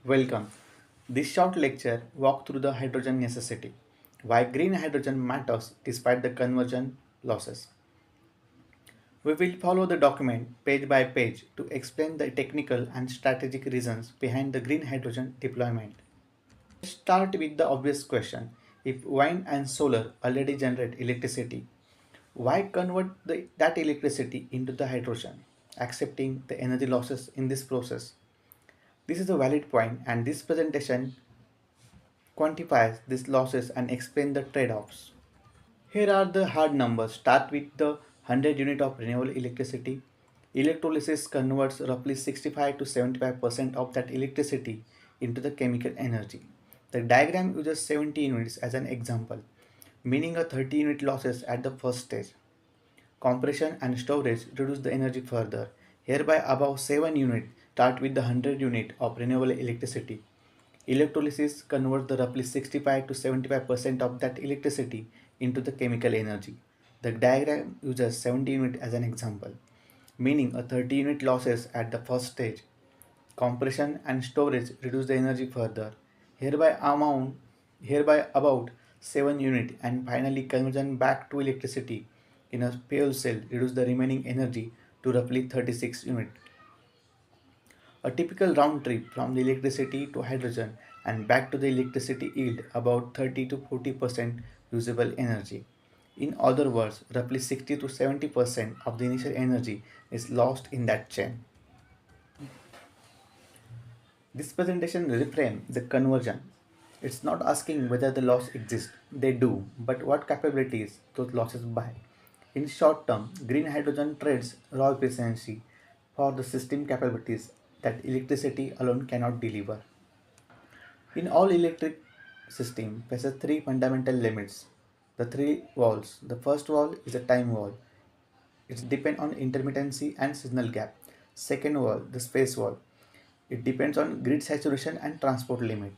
Welcome. This short lecture walks through the hydrogen necessity, why green hydrogen matters despite the conversion losses. We will follow the document page by page to explain the technical and strategic reasons behind the green hydrogen deployment. Let's start with the obvious question. If wind and solar already generate electricity, why convert that electricity into the hydrogen, accepting the energy losses in this process? This is a valid point, and this presentation quantifies these losses and explain the trade-offs. Here are the hard numbers. Start with the 100 unit of renewable electricity. Electrolysis converts roughly 65 to 75% of that electricity into the chemical energy. The diagram uses 70 units as an example, meaning a 30 unit losses at the first stage. Compression and storage reduce the energy further. Hereby above 7 unit start with the 100 unit of renewable electricity. Electrolysis converts the roughly 65 to 75% of that electricity into the chemical energy. The diagram uses 70 unit as an example, meaning a 30 unit losses at the first stage. Compression and storage reduce the energy further. Hereby about 7 unit, and finally conversion back to electricity in a fuel cell reduce the remaining energy to roughly 36 unit. A typical round trip from the electricity to hydrogen and back to the electricity yield about 30 to 40% usable energy. In other words, roughly 60 to 70% of the initial energy is lost in that chain. This presentation reframes the conversion. It's not asking whether the loss exists, they do, but what capabilities those losses buy. In short term, green hydrogen trades raw efficiency for the system capabilities that electricity alone cannot deliver. In all electric system faces three fundamental limits. The three walls. The first wall is a time wall. It depends on intermittency and signal gap. Second wall, the space wall. It depends on grid saturation and transport limit.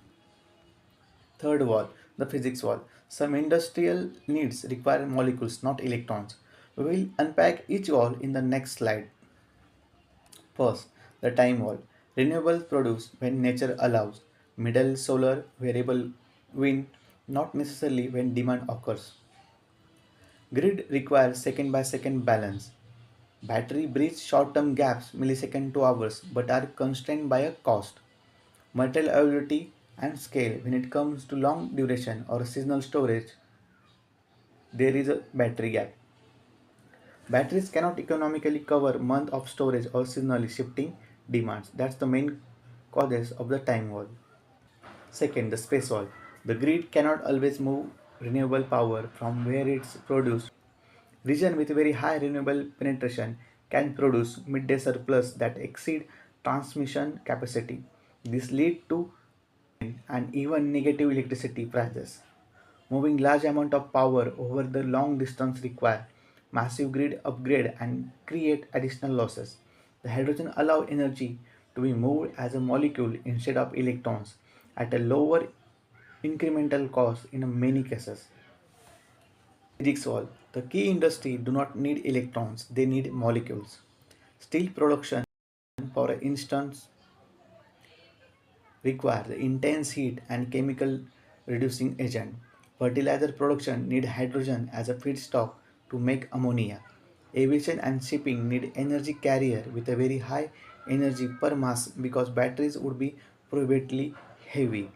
Third wall, the physics wall. Some industrial needs require molecules, not electrons. We will unpack each wall in the next slide. First, the time wall. Renewables produce when nature allows. Middle solar, variable wind, not necessarily when demand occurs. Grid requires second by second balance. Battery bridge short term gaps millisecond to hours but are constrained by a cost, material availability, and scale. When it comes to long duration or seasonal storage, there is a battery gap. Batteries cannot economically cover month of storage or seasonally shifting demands. That's the main causes of the time wall. Second, the space wall. The grid cannot always move renewable power from where it's produced. Region with very high renewable penetration can produce midday surplus that exceed transmission capacity. This leads to and even negative electricity prices. Moving large amount of power over the long distance require massive grid upgrade and create additional losses. The hydrogen allow energy to be moved as a molecule instead of electrons at a lower incremental cost in many cases. Physics wall. The key industry do not need electrons, they need molecules. Steel production, for instance, require the intense heat and chemical reducing agent. Fertilizer production need hydrogen as a feedstock to make ammonia. Aviation and shipping need energy carrier with a very high energy per mass because batteries would be prohibitively heavy.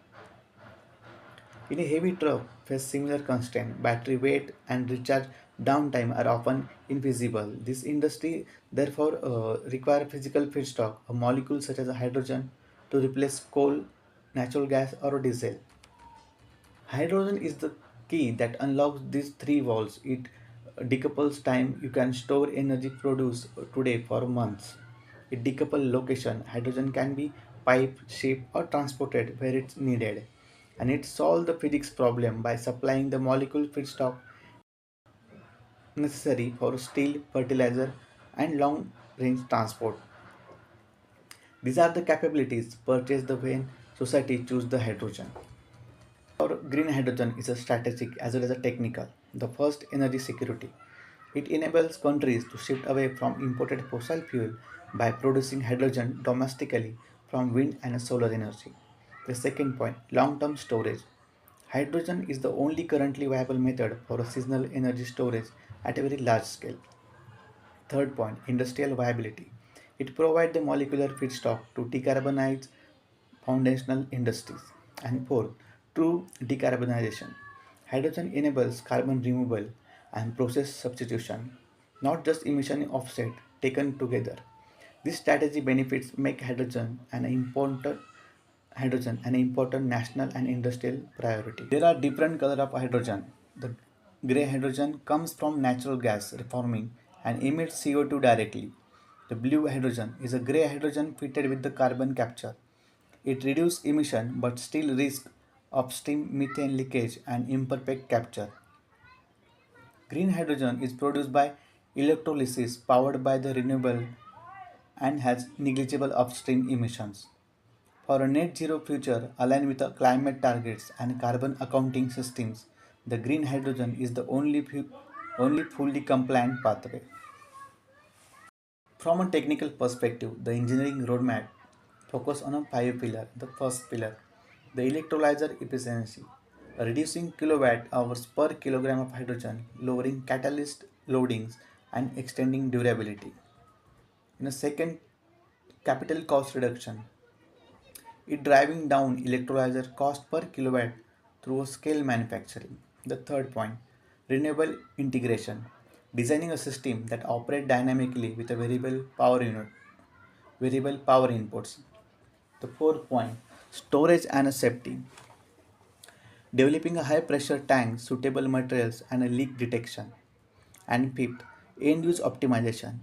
In a heavy truck, face similar constraints. Battery weight and recharge downtime are often invisible. This industry therefore require physical feedstock, a molecule such as hydrogen, to replace coal, natural gas, or diesel. Hydrogen is the key that unlocks these three walls. It decouples time. You can store energy produced today for months. It decouples location. Hydrogen can be piped, shipped, or transported where it's needed. And it solves the physics problem by supplying the molecule feedstock necessary for steel, fertilizer, and long range transport. These are the capabilities purchased when society choose the hydrogen. Our green hydrogen is a strategic as well as a technical. The first, energy security. It enables countries to shift away from imported fossil fuel by producing hydrogen domestically from wind and solar energy. The second point, long-term storage. Hydrogen is the only currently viable method for a seasonal energy storage at a very large scale. Third point, industrial viability. It provides the molecular feedstock to decarbonize foundational industries. And fourth, true decarbonization. Hydrogen enables carbon removal and process substitution, not just emission offset taken together. This strategy benefits make hydrogen an important national and industrial priority. There are different colors of hydrogen. The gray hydrogen comes from natural gas reforming and emits CO2 directly. The blue hydrogen is a gray hydrogen fitted with the carbon capture. It reduces emission but still risks upstream methane leakage and imperfect capture. Green hydrogen is produced by electrolysis powered by the renewable and has negligible upstream emissions. For a net zero future aligned with the climate targets and carbon accounting systems, the green hydrogen is the only fully compliant pathway. From a technical perspective, the engineering roadmap focuses on a five pillars. The first pillar, the electrolyzer efficiency, reducing kilowatt hours per kilogram of hydrogen, lowering catalyst loadings, and extending durability. In a second, capital cost reduction, it driving down electrolyzer cost per kilowatt through scale manufacturing. The third point, renewable integration, designing a system that operates dynamically with a variable power inputs. The fourth point, storage and safety, developing a high pressure tank, suitable materials and a leak detection. And fifth, end use optimization,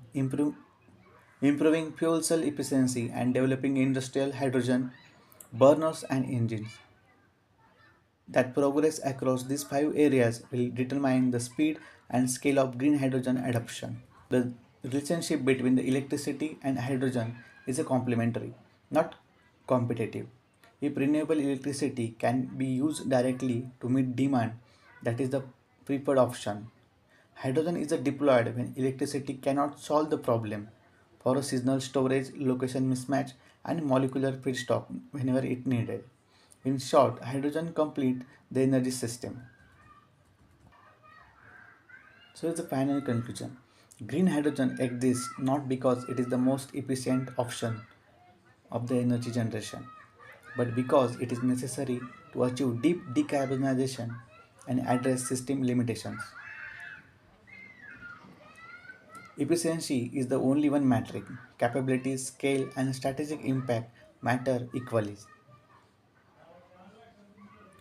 improving fuel cell efficiency and developing industrial hydrogen burners and engines. That progress across these five areas will determine the speed and scale of green hydrogen adoption. The relationship between the electricity and hydrogen is a complementary, not competitive. If renewable electricity can be used directly to meet demand, that is the preferred option. Hydrogen is deployed when electricity cannot solve the problem for a seasonal storage, location mismatch, and molecular feedstock whenever it needed. In short, hydrogen complete the energy system. So here's the final conclusion. Green hydrogen exists not because it is the most efficient option of the energy generation, but because it is necessary to achieve deep decarbonization and address system limitations. Efficiency is the only one metric. Capability, scale, and strategic impact matter equally.